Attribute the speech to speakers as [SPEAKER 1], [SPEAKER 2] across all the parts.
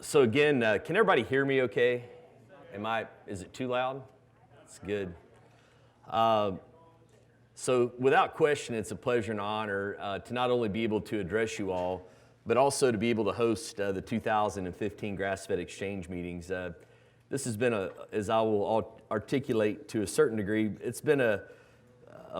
[SPEAKER 1] So again, can everybody hear me okay? Is it too loud? It's good. So without question, it's a pleasure and honor to not only be able to address you all, but also to be able to host the 2015 Grassfed Exchange meetings. This has been as I will articulate to a certain degree, it's been a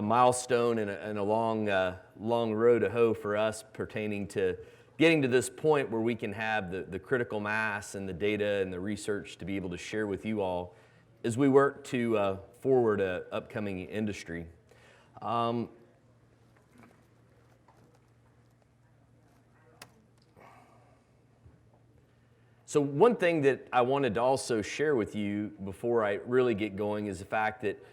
[SPEAKER 1] milestone and a long road to hoe for us pertaining to getting to this point where we can have the critical mass and the data and the research to be able to share with you all as we work to forward an upcoming industry. So one thing that I wanted to also share with you before I really get going is the fact that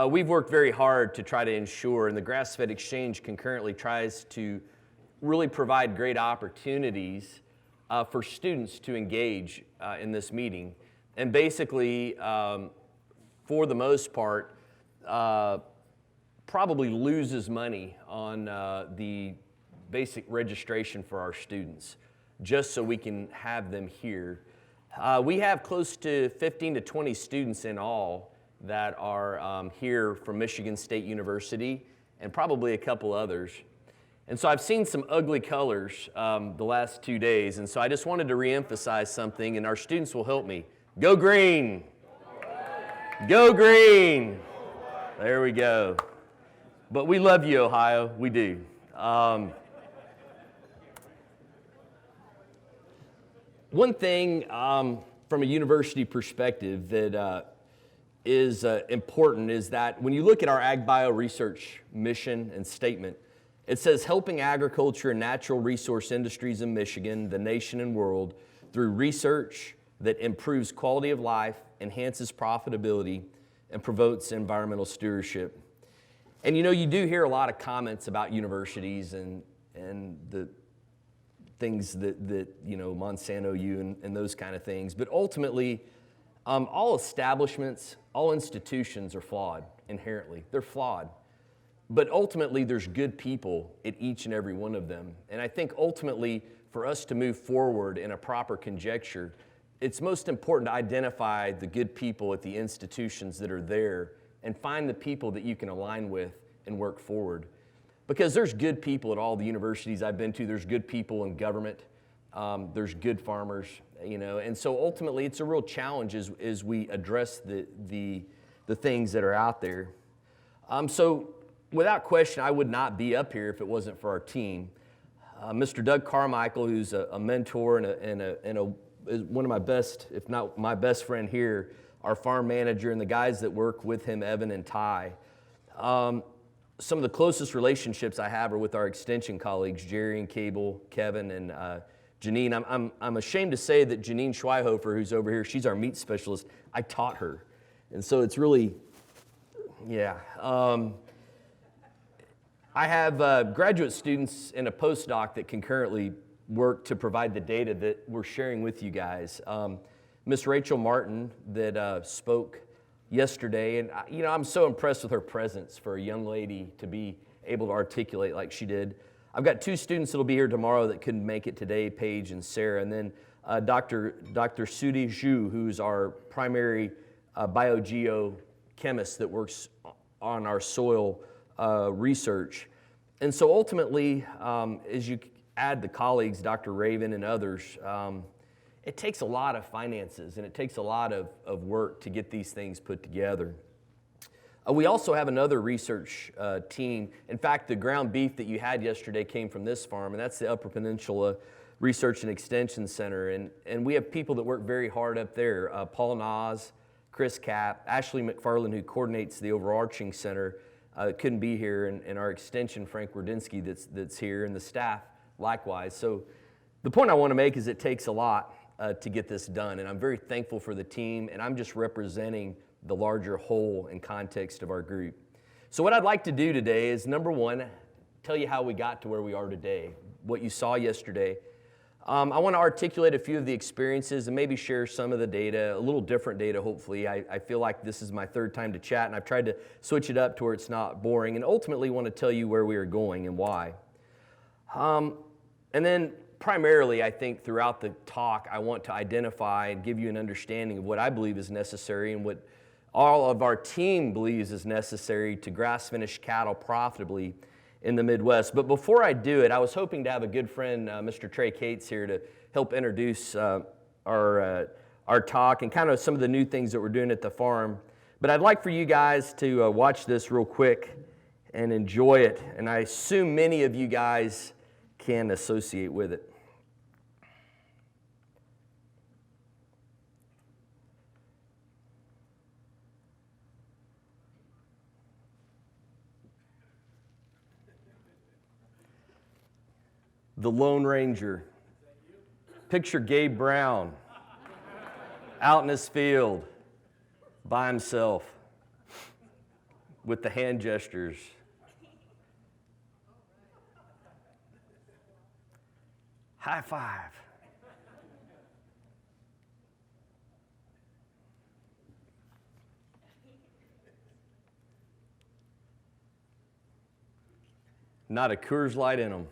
[SPEAKER 1] we've worked very hard to try to ensure, and the Grassfed Exchange concurrently tries to really provide great opportunities for students to engage in this meeting. And basically, for the most part, probably loses money on the basic registration for our students, just so we can have them here. We have close to 15 to 20 students in all that are here from Michigan State University and probably a couple others. And so I've seen some ugly colors the last 2 days, and so I just wanted to reemphasize something, and our students will help me. Go green! Go green! There we go. But we love you, Ohio. We do. One thing from a university perspective that is important is that when you look at our Ag Bio Research mission and statement, it says helping agriculture and natural resource industries in Michigan, the nation and world, through research that improves quality of life, enhances profitability, and promotes environmental stewardship. And you know, you do hear a lot of comments about universities and the things that you know, Monsanto you and those kind of things. But ultimately, all establishments, all institutions are flawed inherently. They're flawed. But ultimately, there's good people at each and every one of them. And I think ultimately, for us to move forward in a proper conjecture, it's most important to identify the good people at the institutions that are there and find the people that you can align with and work forward. Because there's good people at all the universities I've been to. There's good people in government. There's good farmers, you know. And so ultimately, it's a real challenge as we address the things that are out there. So without question, I would not be up here if it wasn't for our team. Mr. Doug Carmichael, who's a mentor and one of my best, if not my best friend here, our farm manager, and the guys that work with him, Evan and Ty. Some of the closest relationships I have are with our extension colleagues, Jerry and Cable, Kevin, and Janine. I'm ashamed to say that Janine Schweihofer, who's over here, she's our meat specialist. I taught her. And so it's really, yeah. I have graduate students and a postdoc that concurrently work to provide the data that we're sharing with you guys. Miss Rachel Martin that spoke yesterday, and you know, I'm so impressed with her presence for a young lady to be able to articulate like she did. I've got two students that'll be here tomorrow that couldn't make it today, Paige and Sarah, and then Dr. Sudi Zhu, who's our primary biogeochemist that works on our soil research. And so ultimately, as you add the colleagues, Dr. Raven and others, it takes a lot of finances and it takes a lot of work to get these things put together. We also have another research team. In fact, the ground beef that you had yesterday came from this farm, and that's the Upper Peninsula Research and Extension Center. And we have people that work very hard up there. Paul Nas, Chris Kapp, Ashley McFarland, who coordinates the overarching center, couldn't be here, and our extension, Frank Wardinsky, that's here, and the staff likewise. So the point I want to make is it takes a lot to get this done, and I'm very thankful for the team, and I'm just representing the larger whole and context of our group. So what I'd like to do today is, number one, tell you how we got to where we are today, what you saw yesterday. I want to articulate a few of the experiences and maybe share some of the data, a little different data, hopefully. I feel like this is my third time to chat, and I've tried to switch it up to where it's not boring, and ultimately want to tell you where we are going and why. And then primarily, I think throughout the talk, I want to identify and give you an understanding of what I believe is necessary and what all of our team believes is necessary to grass-finished cattle profitably in the Midwest. But before I do it, I was hoping to have a good friend, Mr. Trey Cates, here to help introduce our talk and kind of some of the new things that we're doing at the farm. But I'd like for you guys to watch this real quick and enjoy it. And I assume many of you guys can associate with it. The Lone Ranger. Picture Gabe Brown out in his field by himself with the hand gestures. High five. Not a Coors Light in them.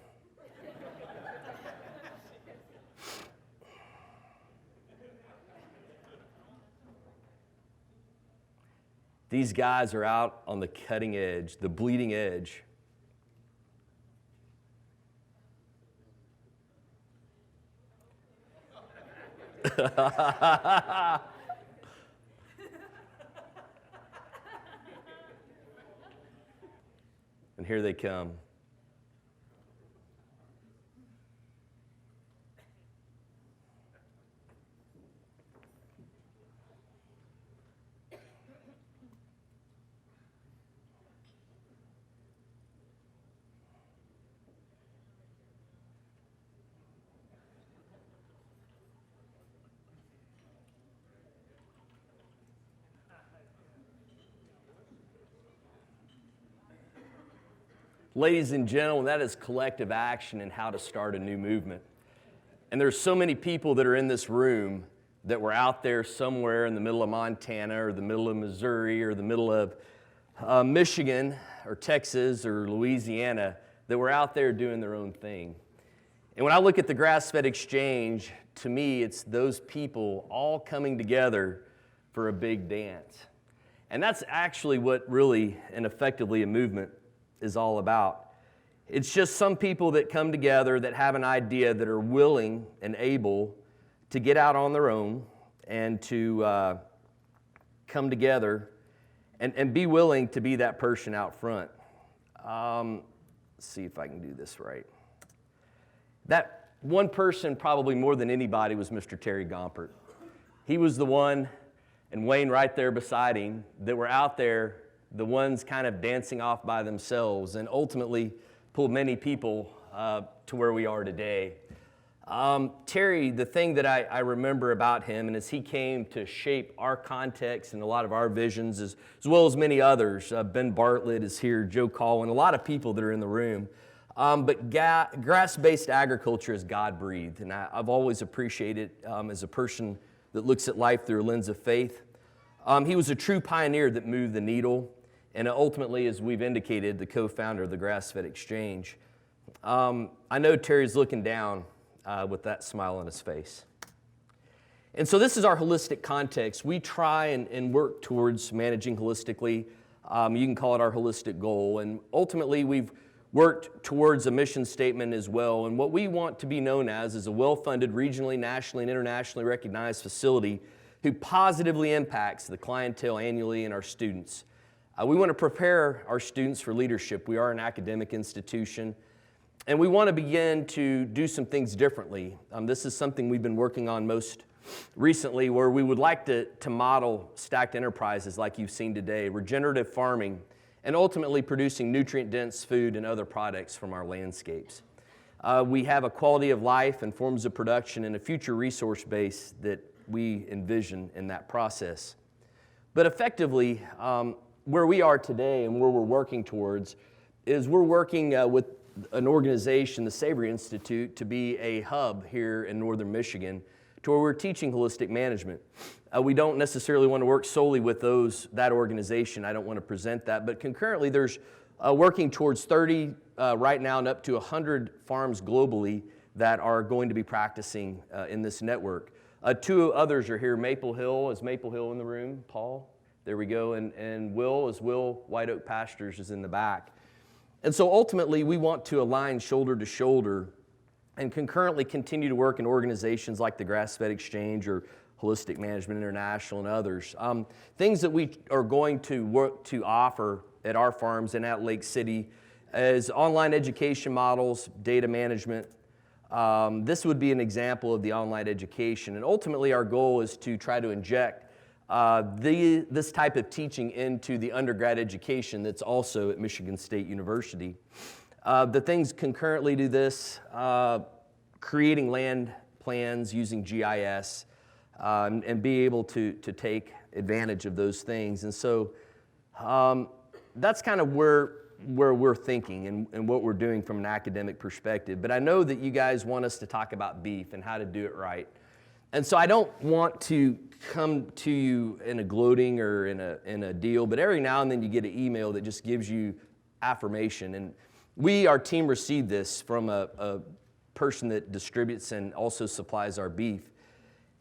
[SPEAKER 1] These guys are out on the cutting edge, the bleeding edge. And here they come. Ladies and gentlemen, that is collective action and how to start a new movement. And there's so many people that are in this room that were out there somewhere in the middle of Montana or the middle of Missouri or the middle of Michigan or Texas or Louisiana that were out there doing their own thing. And when I look at the Grassfed Exchange, to me, it's those people all coming together for a big dance. And that's actually what really and effectively a movement is all about. It's just some people that come together that have an idea that are willing and able to get out on their own and to come together and be willing to be that person out front. Let's see if I can do this right. That one person, probably more than anybody, was Mr. Terry Gompert. He was the one, and Wayne right there beside him, that were out there, the ones kind of dancing off by themselves, and ultimately pulled many people to where we are today. Terry, the thing that I remember about him, and as he came to shape our context and a lot of our visions, as well as many others, Ben Bartlett is here, Joe Colwin, a lot of people that are in the room. But grass-based agriculture is God-breathed, and I've always appreciated as a person that looks at life through a lens of faith. He was a true pioneer that moved the needle, and ultimately, as we've indicated, the co-founder of the Grassfed Exchange. I know Terry's looking down with that smile on his face. And so this is our holistic context. We try and work towards managing holistically. You can call it our holistic goal. And ultimately, we've worked towards a mission statement as well. And what we want to be known as is a well-funded, regionally, nationally, and internationally recognized facility who positively impacts the clientele annually and our students. We want to prepare our students for leadership. We are an academic institution, and we want to begin to do some things differently. This is something we've been working on most recently, where we would like to model stacked enterprises like you've seen today, regenerative farming, and ultimately producing nutrient-dense food and other products from our landscapes. We have a quality of life and forms of production and a future resource base that we envision in that process. But effectively, where we are today and where we're working towards is we're working with an organization, the Savory Institute, to be a hub here in northern Michigan to where we're teaching holistic management. We don't necessarily want to work solely with that organization. I don't want to present that, but concurrently there's working towards 30 right now and up to 100 farms globally that are going to be practicing in this network. Two others are here. Maple Hill, is Maple Hill in the room? Paul? There we go. And Will White Oak Pastures is in the back. And so ultimately, we want to align shoulder to shoulder and concurrently continue to work in organizations like the Grassfed Exchange or Holistic Management International and others. Things that we are going to work to offer at our farms and at Lake City is online education models, data management. This would be an example of the online education. And ultimately, our goal is to try to inject this type of teaching into the undergrad education that's also at Michigan State University. The things concurrently to this, creating land plans using GIS, and be able to take advantage of those things. And so that's kind of where we're thinking and what we're doing from an academic perspective. But I know that you guys want us to talk about beef and how to do it right. And so I don't want to come to you in a gloating or in a deal, but every now and then you get an email that just gives you affirmation. And our team, received this from a person that distributes and also supplies our beef.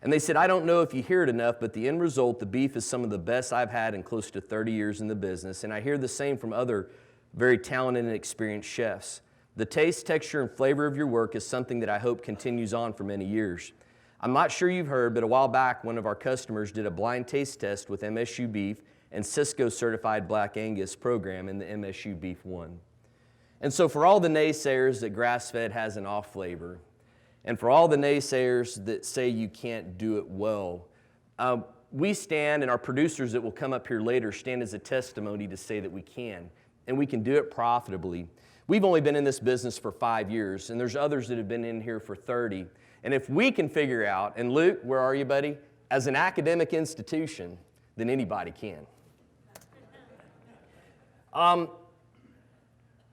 [SPEAKER 1] And they said, I don't know if you hear it enough, but the end result, the beef is some of the best I've had in close to 30 years in the business. And I hear the same from other very talented and experienced chefs. The taste, texture, and flavor of your work is something that I hope continues on for many years. I'm not sure you've heard, but a while back, one of our customers did a blind taste test with MSU beef and Cisco Certified Black Angus program, and the MSU beef won. And so for all the naysayers that grass-fed has an off flavor, and for all the naysayers that say you can't do it well, we stand, and our producers that will come up here later stand as a testimony to say that we can, and we can do it profitably. We've only been in this business for 5 years, and there's others that have been in here for 30. And if we can figure out, and Luke, where are you, buddy? As an academic institution, then anybody can.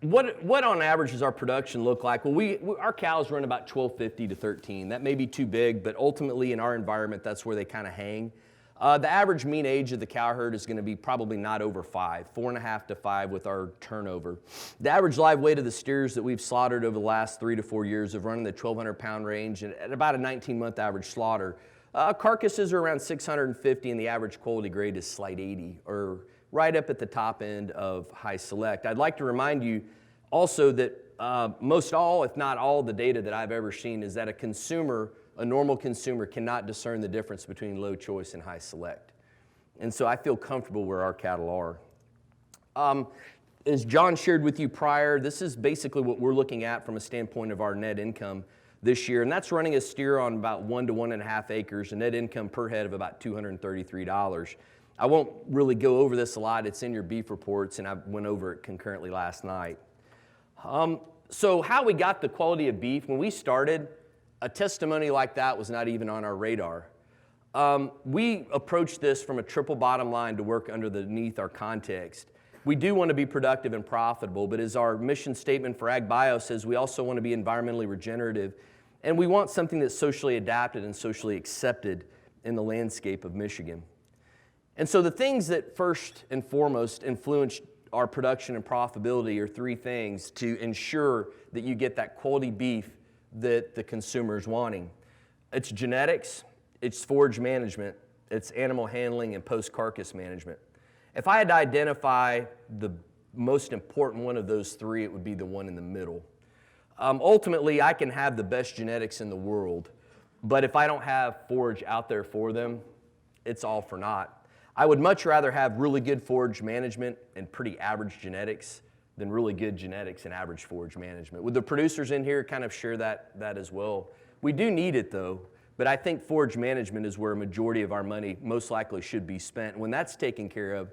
[SPEAKER 1] What on average does our production look like? Well, our cows run about 1250 to 13. That may be too big, but ultimately in our environment, that's where they kind of hang. The average mean age of the cow herd is going to be probably not over 5, 4.5 to 5 with our turnover. The average live weight of the steers that we've slaughtered over the last 3 to 4 years have run in the 1,200 pound range and at about a 19-month average slaughter. Carcasses are around 650 and the average quality grade is slight 80, or right up at the top end of high select. I'd like to remind you also that most all, if not all, the data that I've ever seen is that a normal consumer cannot discern the difference between low choice and high select. And so I feel comfortable where our cattle are. As John shared with you prior, this is basically what we're looking at from a standpoint of our net income this year, and that's running a steer on about 1 to 1.5 acres, a net income per head of about $233. I won't really go over this a lot. It's in your beef reports, and I went over it concurrently last night. So how we got the quality of beef, when we started, a testimony like that was not even on our radar. We approached this from a triple bottom line to work underneath our context. We do want to be productive and profitable, but as our mission statement for AgBio says, we also want to be environmentally regenerative, and we want something that's socially adapted and socially accepted in the landscape of Michigan. And so the things that first and foremost influence our production and profitability are 3 things to ensure that you get that quality beef that the consumer is wanting. It's genetics, it's forage management, it's animal handling, and post-carcass management. If I had to identify the most important one of those 3, it would be the one in the middle. Ultimately, I can have the best genetics in the world, but if I don't have forage out there for them, it's all for naught. I would much rather have really good forage management and pretty average genetics than really good genetics and average forage management. Would the producers in here kind of share that as well? We do need it though, but I think forage management is where a majority of our money most likely should be spent. When that's taken care of,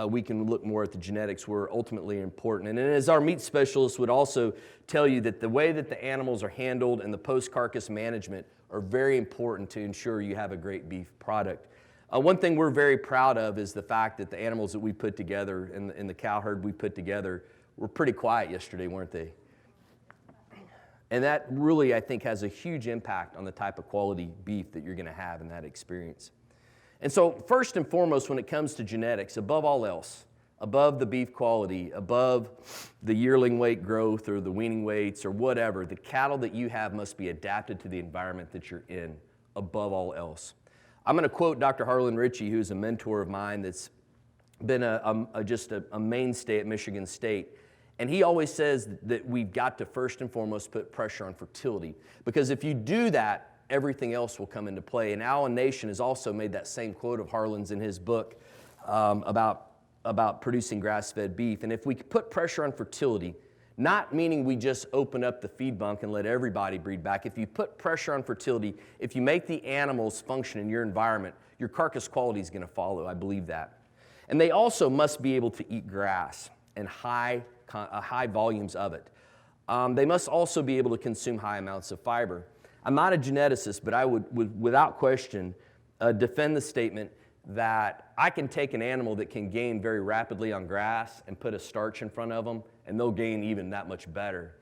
[SPEAKER 1] we can look more at the genetics where ultimately important. And as our meat specialists would also tell you that the way that the animals are handled and the post-carcass management are very important to ensure you have a great beef product. One thing we're very proud of is the fact that the animals that we put together in the cow herd we put together were pretty quiet yesterday, weren't they? And that really, I think, has a huge impact on the type of quality beef that you're going to have in that experience. And so first and foremost, when it comes to genetics, above all else, above the beef quality, above the yearling weight growth or the weaning weights or whatever, the cattle that you have must be adapted to the environment that you're in above all else. I'm going to quote Dr. Harlan Ritchie, who's a mentor of mine that's been just a mainstay at Michigan State. And he always says that we've got to first and foremost put pressure on fertility. Because if you do that, everything else will come into play. And Alan Nation has also made that same quote of Harlan's in his book about producing grass-fed beef. And if we put pressure on fertility, not meaning we just open up the feed bunk and let everybody breed back. If you put pressure on fertility, if you make the animals function in your environment, your carcass quality is going to follow. I believe that. And they also must be able to eat grass and high volumes of it. They must also be able to consume high amounts of fiber. I'm not a geneticist, but I would without question, defend the statement that I can take an animal that can gain very rapidly on grass and put a starch in front of them, and they'll gain even that much better.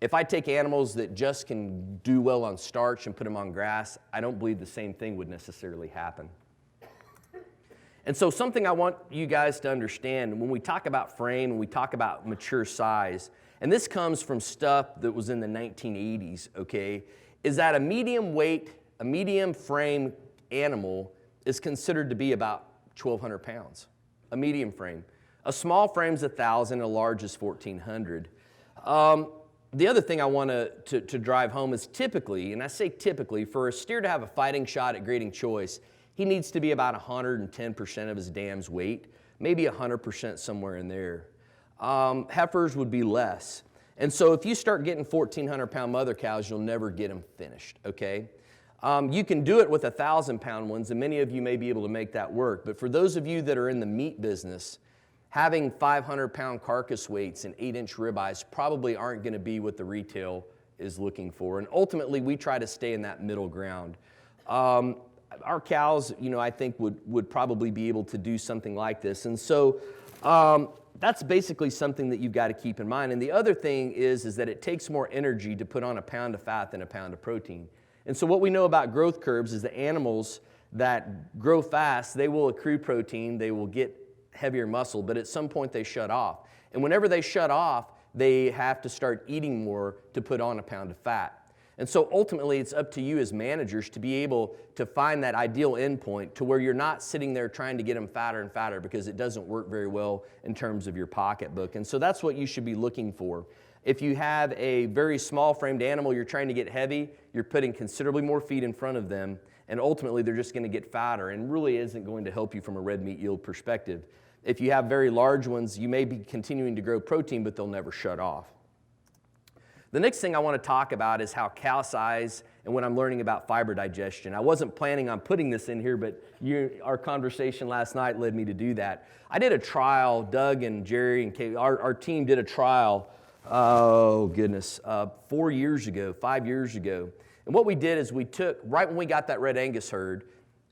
[SPEAKER 1] If I take animals that just can do well on starch and put them on grass, I don't believe the same thing would necessarily happen. And so something I want you guys to understand, when we talk about frame and we talk about mature size, and this comes from stuff that was in the 1980s, okay, is that a medium weight, a medium frame animal is considered to be about 1,200 pounds, a medium frame. A small frame's 1,000, a large is 1,400. The other thing I want to drive home is typically, and I say typically, for a steer to have a fighting shot at grading choice, he needs to be about 110% of his dam's weight, maybe 100% somewhere in there. Heifers would be less. And so if you start getting 1,400-pound mother cows, you'll never get them finished, okay? You can do it with 1,000-pound ones, and many of you may be able to make that work. But for those of you that are in the meat business, having 500-pound carcass weights and 8-inch ribeyes probably aren't going to be what the retail is looking for. And ultimately, we try to stay in that middle ground. Our cows, I think would probably be able to do something like this. And so that's basically something that you've got to keep in mind. And the other thing is that it takes more energy to put on a pound of fat than a pound of protein. And so what we know about growth curves is the animals that grow fast, they will accrue protein, they will get heavier muscle, but at some point they shut off. And whenever they shut off, they have to start eating more to put on a pound of fat. And so ultimately, it's up to you as managers to be able to find that ideal endpoint to where you're not sitting there trying to get them fatter and fatter, because it doesn't work very well in terms of your pocketbook. And so that's what you should be looking for. If you have a very small framed animal, you're trying to get heavy, you're putting considerably more feed in front of them, and ultimately they're just going to get fatter and really isn't going to help you from a red meat yield perspective. If you have very large ones, you may be continuing to grow protein, but they'll never shut off. The next thing I want to talk about is how cow size and when I'm learning about fiber digestion. I wasn't planning on putting this in here, but our conversation last night led me to do that. I did a trial, Doug and Jerry and Kate, our team did a trial, 5 years ago. And what we did is we took, right when we got that Red Angus herd,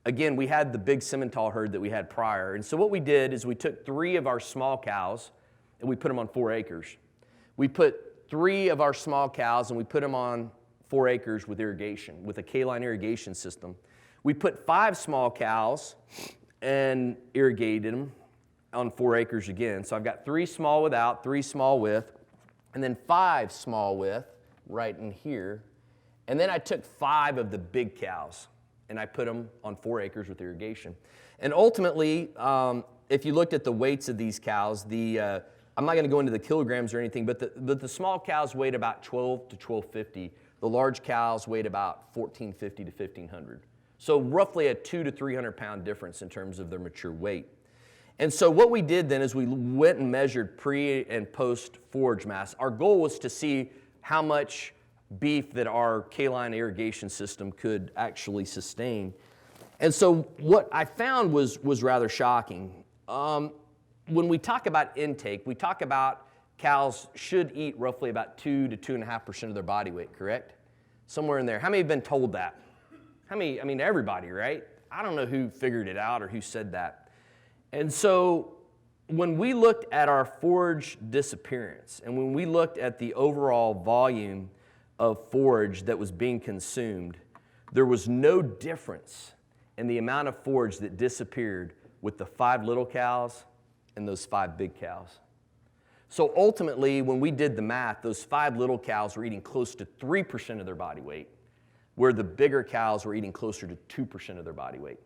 [SPEAKER 1] again, we had the big Simmental herd that we had prior. And so what we did is we took 3 of our small cows and we put them on 4 acres. We put 3 of our small cows and we put them on 4 acres with irrigation, with a K-line irrigation system. We put 5 small cows and irrigated them on 4 acres again. So I've got 3 small without, 3 small with, and then 5 small with right in here. And then I took 5 of the big cows and I put them on 4 acres with irrigation. And ultimately, if you looked at the weights of these cows, I'm not going to go into the kilograms or anything, but the small cows weighed about 12 to 1250. The large cows weighed about 1450 to 1500. So roughly a 200 to 300 pound difference in terms of their mature weight. And so what we did then is we went and measured pre and post forage mass. Our goal was to see how much beef that our K-line irrigation system could actually sustain. And so what I found was rather shocking. When we talk about intake, we talk about cows should eat roughly about 2 to 2.5% of their body weight, correct? Somewhere in there. How many have been told that? Everybody, right? I don't know who figured it out or who said that. And so when we looked at our forage disappearance and when we looked at the overall volume of forage that was being consumed, there was no difference in the amount of forage that disappeared with the 5 little cows and those 5 big cows. So ultimately, when we did the math, those 5 little cows were eating close to 3% of their body weight, where the bigger cows were eating closer to 2% of their body weight.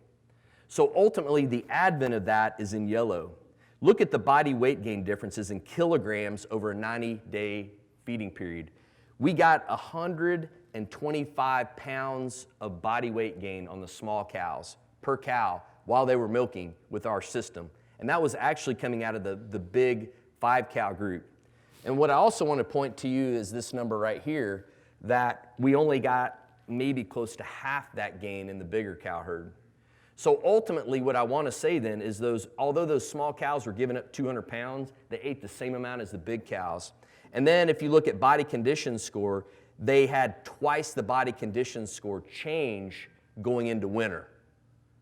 [SPEAKER 1] So ultimately, the advent of that is in yellow. Look at the body weight gain differences in kilograms over a 90-day feeding period. We got 125 pounds of body weight gain on the small cows per cow while they were milking with our system. And that was actually coming out of the big 5-cow group. And what I also want to point to you is this number right here, that we only got maybe close to half that gain in the bigger cow herd. So ultimately, what I want to say then is although those small cows were giving up 200 pounds, they ate the same amount as the big cows. And then if you look at body condition score, they had twice the body condition score change going into winter,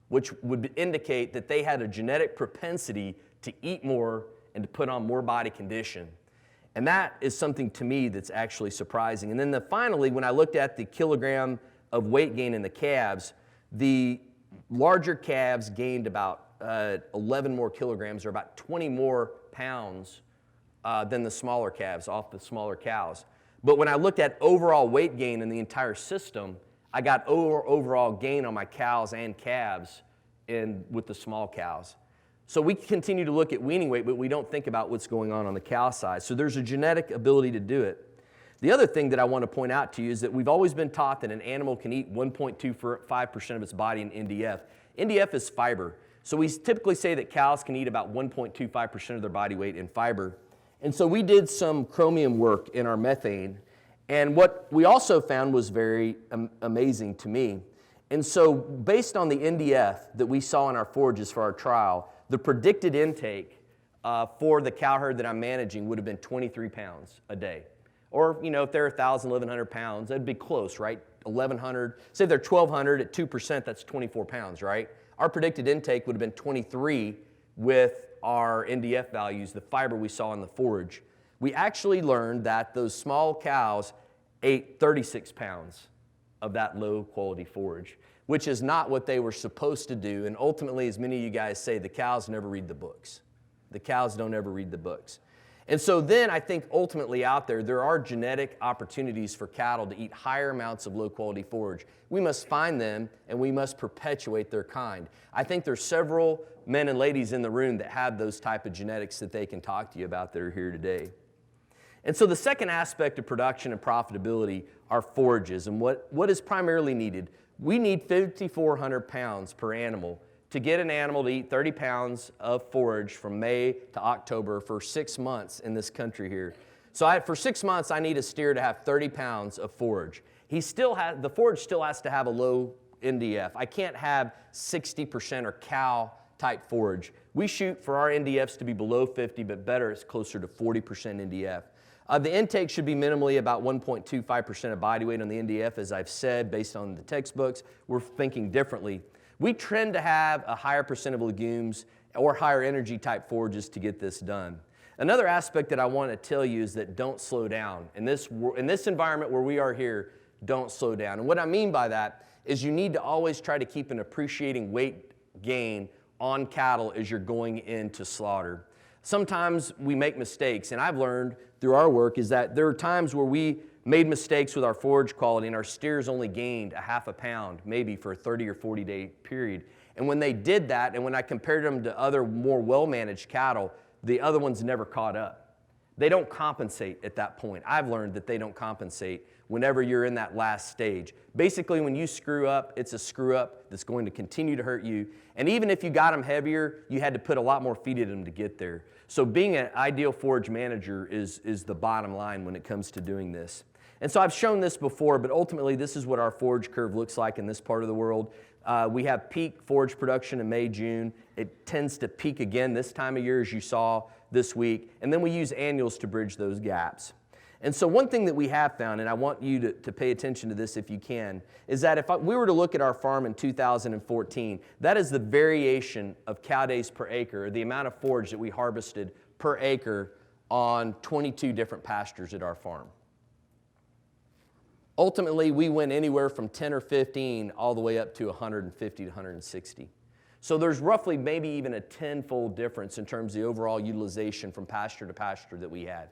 [SPEAKER 1] which would indicate that they had a genetic propensity to eat more and to put on more body condition. And that is something to me that's actually surprising. And then finally, when I looked at the kilogram of weight gain in the calves, the larger calves gained about 11 more kilograms, or about 20 more pounds than the smaller calves off the smaller cows. But when I looked at overall weight gain in the entire system, I got overall gain on my cows and calves with the small cows. So we continue to look at weaning weight, but we don't think about what's going on the cow side. So there's a genetic ability to do it. The other thing that I want to point out to you is that we've always been taught that an animal can eat 1.25% of its body in NDF. NDF is fiber. So we typically say that cows can eat about 1.25% of their body weight in fiber. And so we did some chromium work in our methane. And what we also found was very amazing to me. And so based on the NDF that we saw in our forages for our trial, the predicted intake for the cow herd that I'm managing would have been 23 pounds a day. Or, if they're 1,000, 1,100 pounds, that'd be close, right? 1,100. Say they're 1,200 at 2%, that's 24 pounds, right? Our predicted intake would have been 23 with our NDF values, the fiber we saw in the forage. We actually learned that those small cows ate 36 pounds of that low-quality forage, which is not what they were supposed to do. And ultimately, as many of you guys say, the cows never read the books. The cows don't ever read the books. And so then I think ultimately out there are genetic opportunities for cattle to eat higher amounts of low-quality forage. We must find them, and we must perpetuate their kind. I think there's several men and ladies in the room that have those type of genetics that they can talk to you about that are here today. And so the second aspect of production and profitability are forages. And what is primarily needed? We need 5,400 pounds per animal to get an animal to eat 30 pounds of forage from May to October for 6 months in this country here. So for 6 months, I need a steer to have 30 pounds of forage. The forage still has to have a low NDF. I can't have 60% or cow type forage. We shoot for our NDFs to be below 50, but better, it's closer to 40% NDF. The intake should be minimally about 1.25% of body weight on the NDF, as I've said, based on the textbooks. We're thinking differently. We tend to have a higher percent of legumes or higher energy type forages to get this done. Another aspect that I want to tell you is that don't slow down. In this environment where we are here, don't slow down. And what I mean by that is you need to always try to keep an appreciating weight gain on cattle as you're going into slaughter. Sometimes we make mistakes, and I've learned through our work is that there are times where we made mistakes with our forage quality and our steers only gained a half a pound maybe for a 30 or 40 day period. And when they did that, and when I compared them to other more well-managed cattle, the other ones never caught up. They don't compensate at that point. I've learned that they don't compensate whenever you're in that last stage. Basically, when you screw up, it's a screw up that's going to continue to hurt you. And even if you got them heavier, you had to put a lot more feed in them to get there. So being an ideal forage manager is the bottom line when it comes to doing this. And so I've shown this before, but ultimately this is what our forage curve looks like in this part of the world. We have peak forage production in May, June. It tends to peak again this time of year, as you saw this week. And then we use annuals to bridge those gaps. And so one thing that we have found, and I want you to pay attention to this if you can, is that if we were to look at our farm in 2014, that is the variation of cow days per acre, or the amount of forage that we harvested per acre on 22 different pastures at our farm. Ultimately, we went anywhere from 10 or 15 all the way up to 150 to 160. So there's roughly maybe even a 10-fold difference in terms of the overall utilization from pasture to pasture that we had.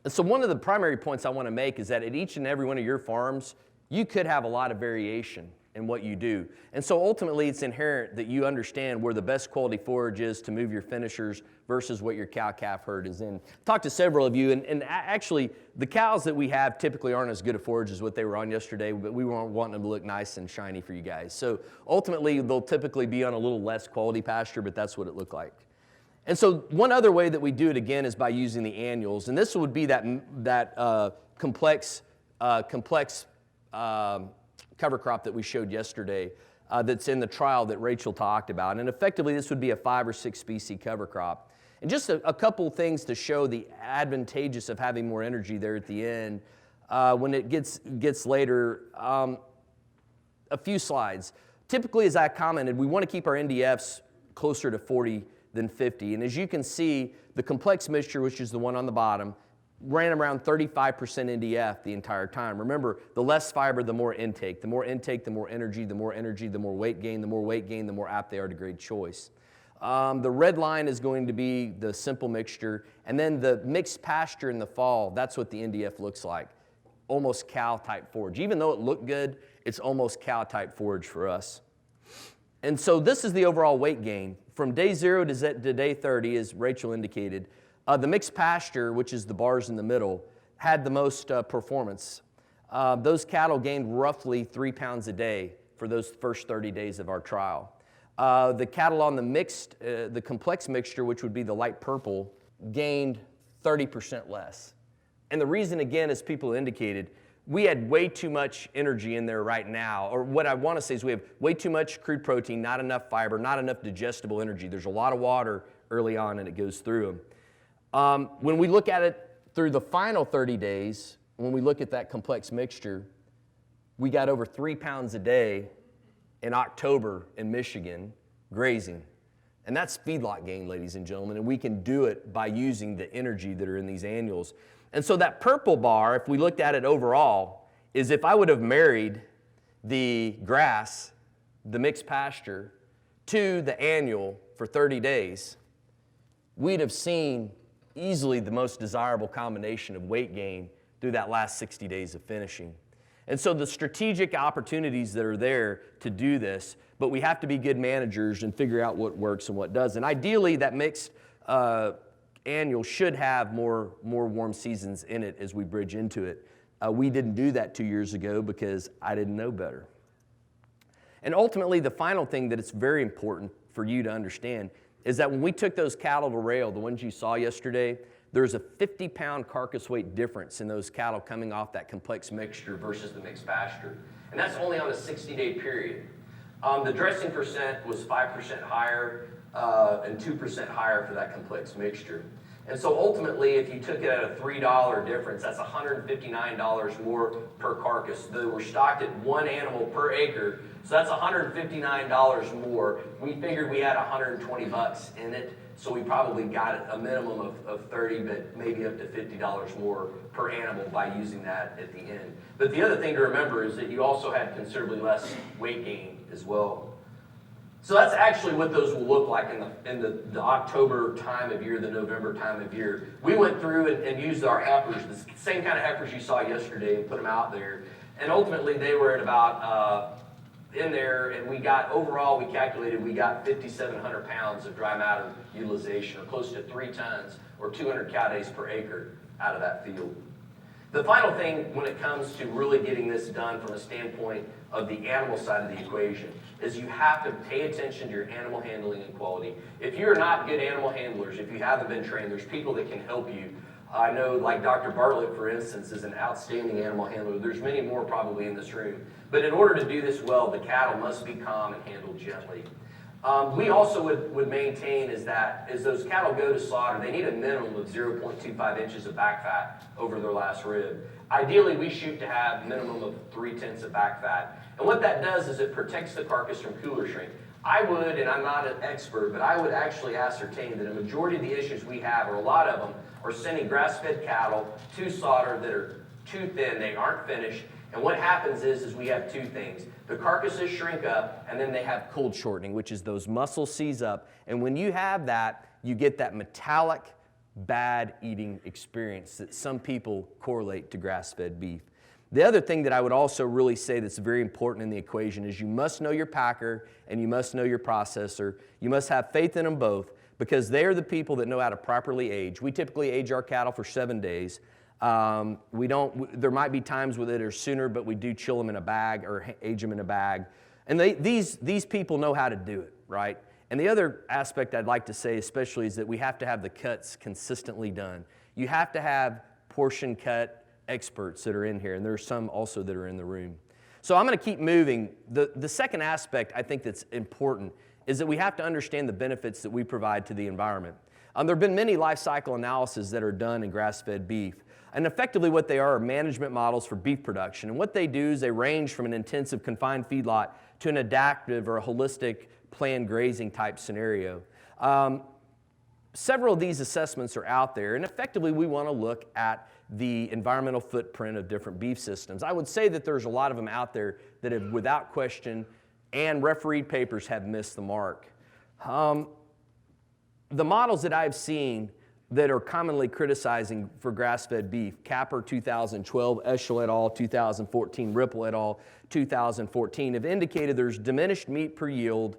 [SPEAKER 1] And so one of the primary points I want to make is that at each and every one of your farms, you could have a lot of variation in what you do. And so ultimately it's inherent that you understand where the best quality forage is to move your finishers versus what your cow-calf herd is in. Talked to several of you, and actually the cows that we have typically aren't as good a forage as what they were on yesterday, but we weren't wanting them to look nice and shiny for you guys. So ultimately they'll typically be on a little less quality pasture, but that's what it looked like. And so one other way that we do it again is by using the annuals, and this would be that complex cover crop that we showed yesterday that's in the trial that Rachel talked about. And effectively, this would be a 5 or 6 species cover crop. And just a couple things to show the advantageous of having more energy there at the end. When it gets later, a few slides. Typically, as I commented, we want to keep our NDFs closer to 40 than 50. And as you can see, the complex mixture, which is the one on the bottom, ran around 35% NDF the entire time. Remember, the less fiber, the more intake. The more intake, the more energy. The more energy, the more weight gain. The more weight gain, the more apt they are to grade choice. The red line is going to be the simple mixture. And then the mixed pasture in the fall, that's what the NDF looks like. Almost cow-type forage. Even though it looked good, it's almost cow-type forage for us. And so this is the overall weight gain. From day 0 to day 30, as Rachel indicated, the mixed pasture, which is the bars in the middle, had the most performance. Those cattle gained roughly 3 pounds a day for those first 30 days of our trial. The cattle on the complex mixture, which would be the light purple, gained 30% less. And the reason, again, as people indicated, we had way too much energy in there right now. Or what I want to say is we have way too much crude protein, not enough fiber, not enough digestible energy. There's a lot of water early on and it goes through them. When we look at it through the final 30 days, when we look at that complex mixture, we got over 3 pounds a day in October in Michigan grazing. And that's feedlot gain, ladies and gentlemen, and we can do it by using the energy that are in these annuals. And so that purple bar, if we looked at it overall, is if I would have married the grass, the mixed pasture, to the annual for 30 days, we'd have seen easily the most desirable combination of weight gain through that last 60 days of finishing. And so the strategic opportunities that are there to do this, but we have to be good managers and figure out what works and what doesn't. Ideally, that mixed annual should have more warm seasons in it as we bridge into it. We didn't do that 2 years ago because I didn't know better. And ultimately, the final thing that it's very important for you to understand is that when we took those cattle to rail, the ones you saw yesterday, there's a 50-pound carcass weight difference in those cattle coming off that complex mixture versus the mixed pasture. And that's only on a 60-day period. The dressing percent was 5% higher and 2% higher for that complex mixture. And so ultimately, if you took it at a $3 difference, that's $159 more per carcass. They were stocked at 1 animal per acre, so that's $159 more. We figured we had $120 in it, so we probably got a minimum of $30, but maybe up to $50 more per animal by using that at the end. But the other thing to remember is that you also had considerably less weight gain as well. So that's actually what those will look like in the October time of year, the November time of year. We went through and used our heifers, the same kind of heifers you saw yesterday, and put them out there. And ultimately they were at about in there, and we got, overall we calculated we got 5,700 pounds of dry matter utilization, or close to 3 tons, or 200 cow days per acre out of that field. The final thing when it comes to really getting this done from a standpoint of the animal side of the equation is you have to pay attention to your animal handling and quality. If you're not good animal handlers, if you haven't been trained, there's people that can help you. I know, like Dr. Bartlett, for instance, is an outstanding animal handler. There's many more probably in this room. But in order to do this well, the cattle must be calm and handled gently. We also would maintain is that as those cattle go to slaughter, they need a minimum of 0.25 inches of back fat over their last rib. Ideally, we shoot to have minimum of 3/10 of back fat. And what that does is it protects the carcass from cooler shrink. I would, and I'm not an expert, but I would actually ascertain that a majority of the issues we have, or a lot of them, are sending grass-fed cattle to slaughter that are too thin, they aren't finished, And what happens is we have two things. The carcasses shrink up, and then they have cold shortening, which is those muscles seize up. And when you have that, you get that metallic, bad eating experience that some people correlate to grass-fed beef. The other thing that I would also really say that's very important in the equation is you must know your packer and you must know your processor. You must have faith in them both, because they are the people that know how to properly age. We typically age our cattle for 7 days. There might be times with it or sooner, but we do chill them in a bag or age them in a bag. And these people know how to do it, right? And the other aspect I'd like to say especially is that we have to have the cuts consistently done. You have to have portion cut experts that are in here, and there are some also that are in the room. So I'm going to keep moving. The second aspect I think that's important is that we have to understand the benefits that we provide to the environment. There have been many life cycle analyses that are done in grass-fed beef. And effectively what they are management models for beef production. And what they do is they range from an intensive confined feedlot to an adaptive or a holistic planned grazing type scenario. Several of these assessments are out there, and effectively we want to look at the environmental footprint of different beef systems. I would say that there's a lot of them out there that have, without question, and refereed papers have missed the mark. The models that I've seen that are commonly criticizing for grass-fed beef, Capper 2012, Eschel et al. 2014, Ripple et al. 2014, have indicated there's diminished meat per yield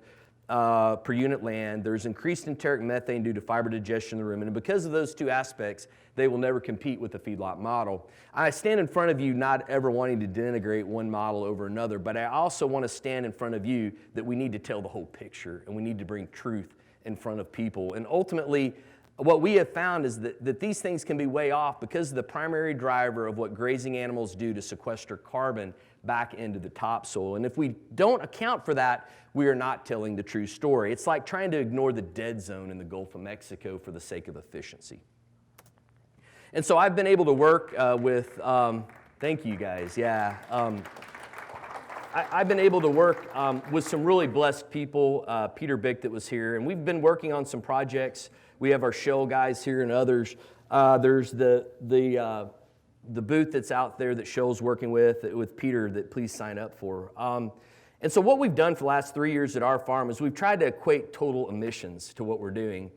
[SPEAKER 1] per unit land, there's increased enteric methane due to fiber digestion in the rumen, and because of those two aspects, they will never compete with the feedlot model. I stand in front of you not ever wanting to denigrate one model over another, but I also want to stand in front of you that we need to tell the whole picture, and we need to bring truth in front of people. And ultimately, what we have found is that these things can be way off because of the primary driver of what grazing animals do to sequester carbon back into the topsoil. And if we don't account for that, we are not telling the true story. It's like trying to ignore the dead zone in the Gulf of Mexico for the sake of efficiency. And so I've been able to work with, thank you guys, yeah. I've been able to work with some really blessed people, Peter Bick that was here, and we've been working on some projects. We have our Shell guys here and others. There's the booth that's out there that Shell's working with Peter that please sign up for. And so what we've done for the last 3 years at our farm is we've tried to equate total emissions to what we're doing.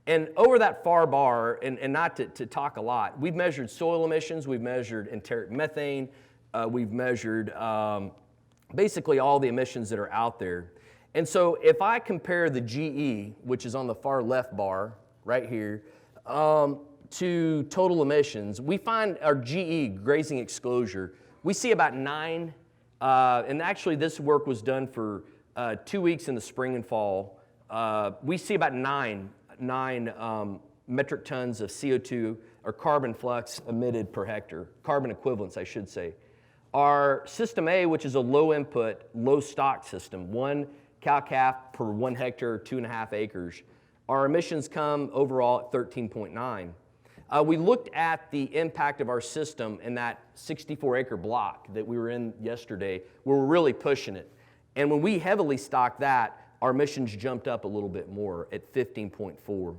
[SPEAKER 1] And over that far bar, and not to talk a lot, we've measured soil emissions, we've measured enteric methane, we've measured basically all the emissions that are out there. And so if I compare the GE, which is on the far left bar, right here, to total emissions, we find our GE, grazing exposure, we see about 9, and actually this work was done for 2 weeks in the spring and fall. We see about 9 metric tons of CO2 or carbon flux emitted per hectare, carbon equivalents, I should say. Our system A, which is a low input, low stock system, 1 cow-calf per 1 hectare, 2.5 acres, our emissions come overall at 13.9. We looked at the impact of our system in that 64-acre block that we were in yesterday, where we're really pushing it. And when we heavily stocked that, our emissions jumped up a little bit more at 15.4.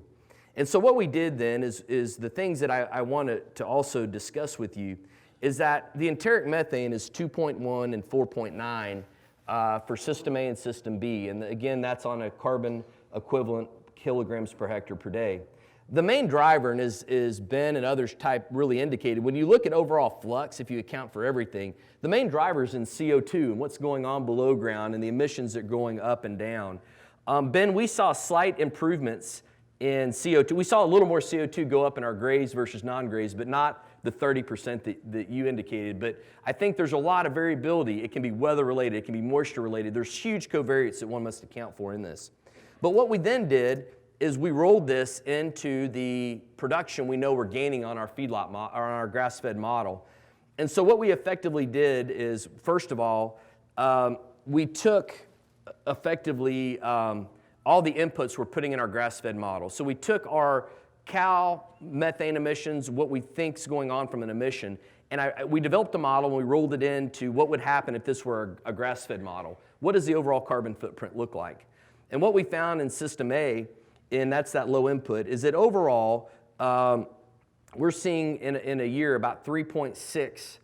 [SPEAKER 1] And so what we did then is the things that I wanted to also discuss with you is that the enteric methane is 2.1 and 4.9 for System A and System B. And again, that's on a carbon equivalent kilograms per hectare per day. The main driver, and as Ben and others type really indicated, when you look at overall flux, if you account for everything, the main driver is in CO2 and what's going on below ground and the emissions that are going up and down. Ben, we saw slight improvements in CO2. We saw a little more CO2 go up in our graze versus non-graze, but not the 30% that you indicated. But I think there's a lot of variability. It can be weather related, it can be moisture related. There's huge covariates that one must account for in this. But what we then did is we rolled this into the production we know we're gaining on our feedlot or on our grass-fed model. And so what we effectively did is, first of all, we took effectively all the inputs we're putting in our grass-fed model. So we took our cow methane emissions, what we think is going on from an emission, and we developed a model and we rolled it into what would happen if this were a grass-fed model. What does the overall carbon footprint look like? And what we found in System A, and that's that low input, is that overall we're seeing in a year about 3.6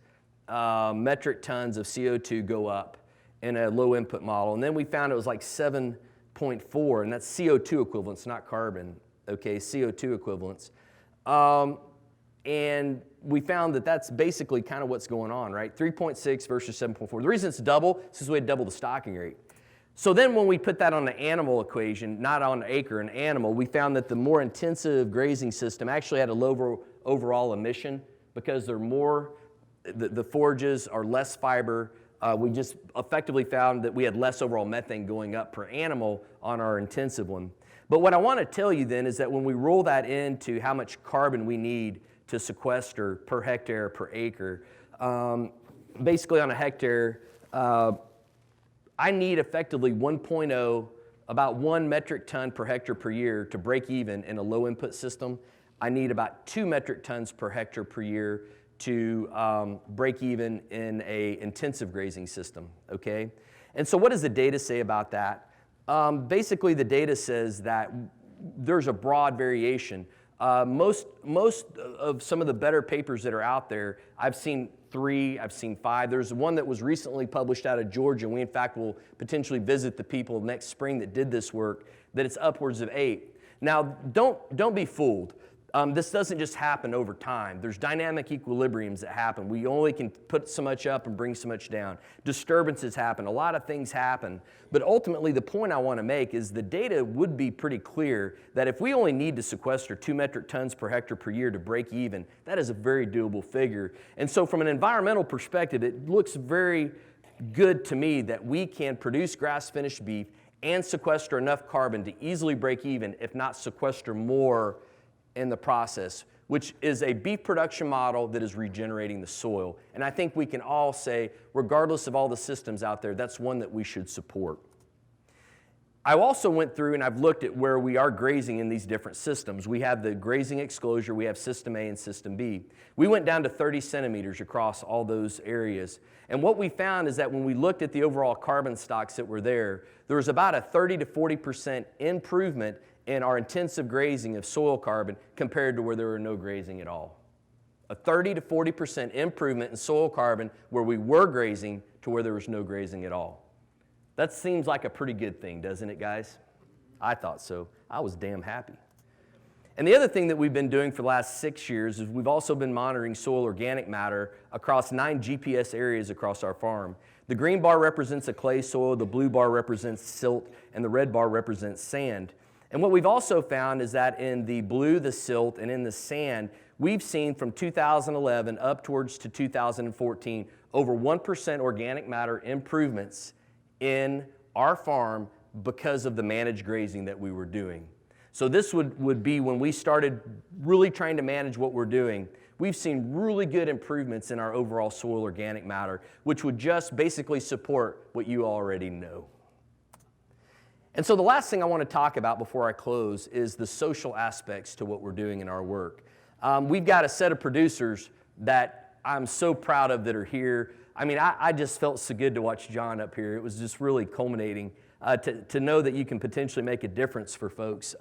[SPEAKER 1] metric tons of CO2 go up in a low input model. And then we found it was like 7.4, and that's CO2 equivalents, not carbon, okay, CO2 equivalents. And we found that that's basically kind of what's going on, right? 3.6 versus 7.4. The reason it's double is because we had double the stocking rate. So then when we put that on the animal equation, not on acre, an animal, we found that the more intensive grazing system actually had a lower overall emission because they're more, the forages are less fiber. We just effectively found that we had less overall methane going up per animal on our intensive one. But what I want to tell you then is that when we roll that into how much carbon we need to sequester per hectare per acre, basically on a hectare, I need effectively 1.0, about 1 metric ton per hectare per year to break even in a low input system. I need about 2 metric tons per hectare per year to break even in a intensive grazing system, okay? And so what does the data say about that? Basically the data says that there's a broad variation. Most of some of the better papers that are out there, I've seen 3, I've seen 5. There's one that was recently published out of Georgia. We in fact will potentially visit the people next spring that did this work, that it's upwards of 8. Now don't be fooled. This doesn't just happen over time. There's dynamic equilibriums that happen. We only can put so much up and bring so much down. Disturbances happen, a lot of things happen. But ultimately the point I want to make is the data would be pretty clear that if we only need to sequester 2 metric tons per hectare per year to break even, that is a very doable figure. And so from an environmental perspective, it looks very good to me that we can produce grass-finished beef and sequester enough carbon to easily break even, if not sequester more in the process, which is a beef production model that is regenerating the soil. And I think we can all say, regardless of all the systems out there, that's one that we should support. I also went through and I've looked at where we are grazing in these different systems. We have the grazing exposure, we have System A and System B. We went down to 30 centimeters across all those areas. And what we found is that when we looked at the overall carbon stocks that were there was about a 30 to 40% improvement in our intensive grazing of soil carbon compared to where there were no grazing at all. A 30 to 40% improvement in soil carbon where we were grazing to where there was no grazing at all. That seems like a pretty good thing, doesn't it, guys? I thought so. I was damn happy. And the other thing that we've been doing for the last 6 years is we've also been monitoring soil organic matter across 9 GPS areas across our farm. The green bar represents a clay soil, the blue bar represents silt, and the red bar represents sand. And what we've also found is that in the blue, the silt, and in the sand, we've seen from 2011 up towards to 2014 over 1% organic matter improvements in our farm because of the managed grazing that we were doing. So this would be when we started really trying to manage what we're doing. We've seen really good improvements in our overall soil organic matter, which would just basically support what you already know. And so the last thing I want to talk about before I close is the social aspects to what we're doing in our work. We've got a set of producers that I'm so proud of that are here. I mean, I just felt so good to watch John up here. It was just really culminating to know that you can potentially make a difference for folks.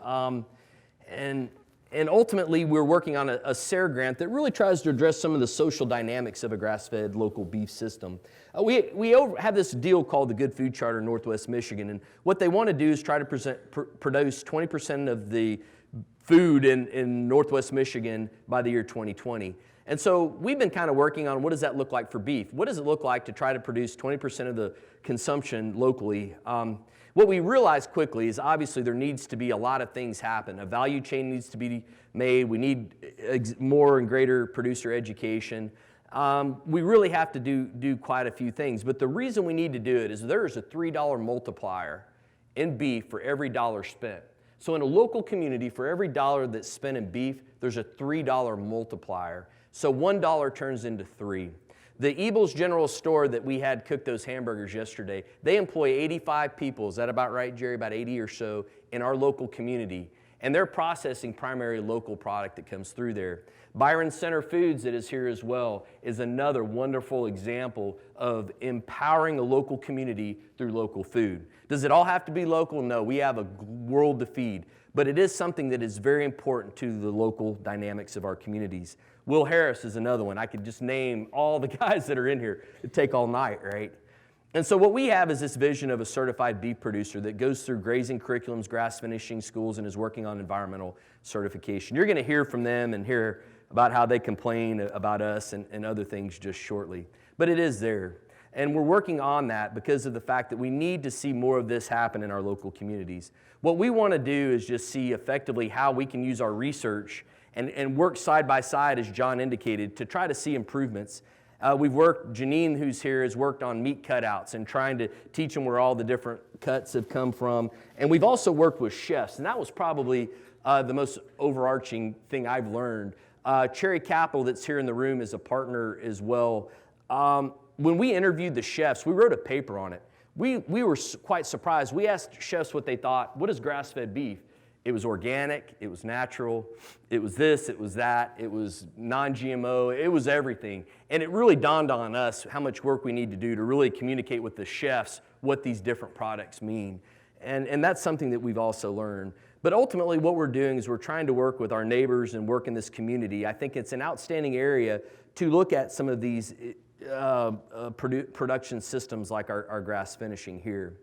[SPEAKER 1] And ultimately, we're working on a SARE grant that really tries to address some of the social dynamics of a grass-fed local beef system. We have this deal called the Good Food Charter Northwest Michigan, and what they want to do is try to produce 20% of the food in Northwest Michigan by the year 2020. And so we've been kind of working on what does that look like for beef? What does it look like to try to produce 20% of the consumption locally? What we realized quickly is obviously there needs to be a lot of things happen. A value chain needs to be made. We need more and greater producer education. We really have to do quite a few things. But the reason we need to do it is there is a $3 multiplier in beef for every dollar spent. So in a local community, for every dollar that's spent in beef, there's a $3 multiplier. So $1 turns into 3. The Ebel's General Store that we had cook those hamburgers yesterday, they employ 85 people. Is that about right, Jerry? About 80 or so in our local community. And they're processing primary local product that comes through there. Byron Center Foods that is here as well is another wonderful example of empowering a local community through local food. Does it all have to be local? No, we have a world to feed. But it is something that is very important to the local dynamics of our communities. Will Harris is another one. I could just name all the guys that are in here. It'd take all night, right? And so what we have is this vision of a certified beef producer that goes through grazing curriculums, grass finishing schools, and is working on environmental certification. You're going to hear from them and hear about how they complain about us and other things just shortly. But it is there. And we're working on that because of the fact that we need to see more of this happen in our local communities. What we want to do is just see effectively how we can use our research and work side by side, as John indicated, to try to see improvements. We've worked, Janine, who's here, has worked on meat cutouts and trying to teach them where all the different cuts have come from. And we've also worked with chefs, and that was probably the most overarching thing I've learned. Cherry Capital, that's here in the room, is a partner as well. When we interviewed the chefs, we wrote a paper on it. We were quite surprised. We asked chefs what they thought. What is grass-fed beef? It was organic, it was natural, it was this, it was that, it was non-GMO, it was everything. And it really dawned on us how much work we need to do to really communicate with the chefs what these different products mean. And that's something that we've also learned. But ultimately what we're doing is we're trying to work with our neighbors and work in this community. I think it's an outstanding area to look at some of these production systems like our grass finishing here.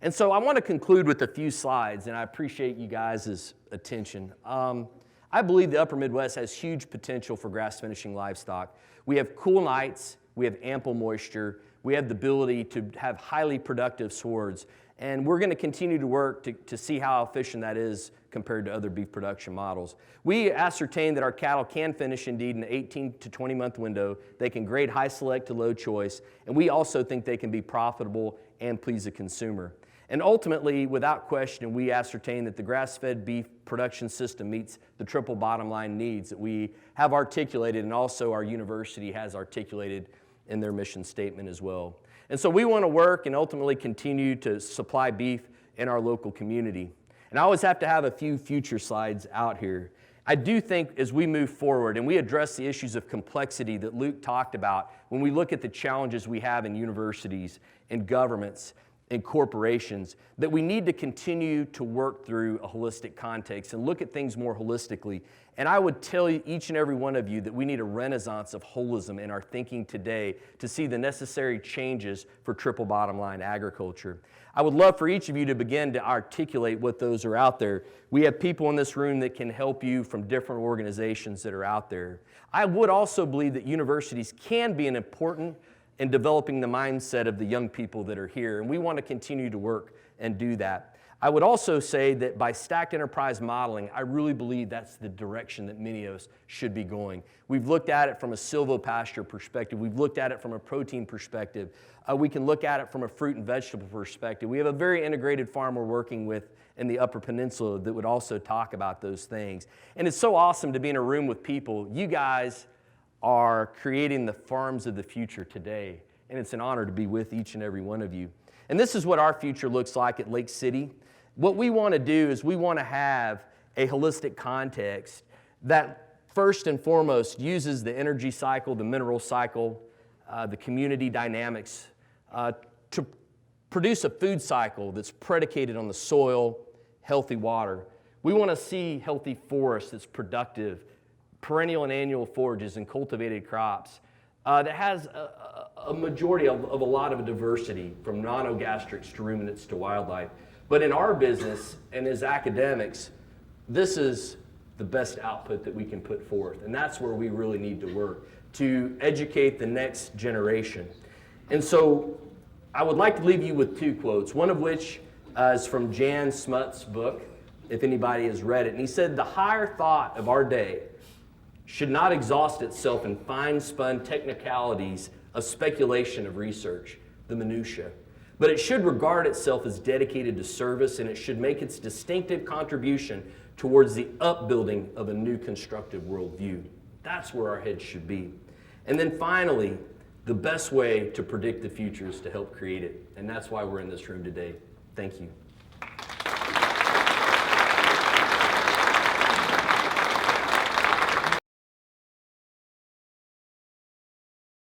[SPEAKER 1] And so I want to conclude with a few slides, and I appreciate you guys' attention. I believe the Upper Midwest has huge potential for grass finishing livestock. We have cool nights, we have ample moisture, we have the ability to have highly productive swords, and we're going to continue to work to see how efficient that is compared to other beef production models. We ascertained that our cattle can finish indeed in an 18 to 20 month window. They can grade high select to low choice, and we also think they can be profitable and please the consumer. And ultimately, without question, we ascertain that the grass-fed beef production system meets the triple bottom line needs that we have articulated, and also our university has articulated in their mission statement as well. And so we want to work and ultimately continue to supply beef in our local community. And I always have to have a few future slides out here. I do think as we move forward and we address the issues of complexity that Luke talked about, when we look at the challenges we have in universities and governments, and corporations, that we need to continue to work through a holistic context and look at things more holistically. And I would tell you, each and every one of you, that we need a renaissance of holism in our thinking today to see the necessary changes for triple bottom line agriculture. I would love for each of you to begin to articulate what those are out there. We have people in this room that can help you from different organizations that are out there. I would also believe that universities can be an important in developing the mindset of the young people that are here, and we want to continue to work and do that. I would also say that by stacked enterprise modeling, I really believe that's the direction that many of us should be going. We've looked at it from a silvopasture perspective. We've looked at it from a protein perspective. We can look at it from a fruit and vegetable perspective. We have a very integrated farm we're working with in the Upper Peninsula that would also talk about those things. And it's so awesome to be in a room with people. You guys are creating the farms of the future today, and it's an honor to be with each and every one of you. And this is what our future looks like at Lake City. What we want to do is we want to have a holistic context that first and foremost uses the energy cycle, the mineral cycle, the community dynamics to produce a food cycle that's predicated on the soil, healthy water. We want to see healthy forests that's productive, perennial and annual forages and cultivated crops that has a majority of a lot of diversity, from monogastrics to ruminants to wildlife. But in our business and as academics, this is the best output that we can put forth. And that's where we really need to work, to educate the next generation. And so I would like to leave you with two quotes, one of which is from Jan Smut's book, if anybody has read it. And he said, "The higher thought of our day should not exhaust itself in fine-spun technicalities of speculation of research, the minutiae, but it should regard itself as dedicated to service, and it should make its distinctive contribution towards the upbuilding of a new constructive worldview." That's where our heads should be. And then finally, the best way to predict the future is to help create it, and that's why we're in this room today. Thank you.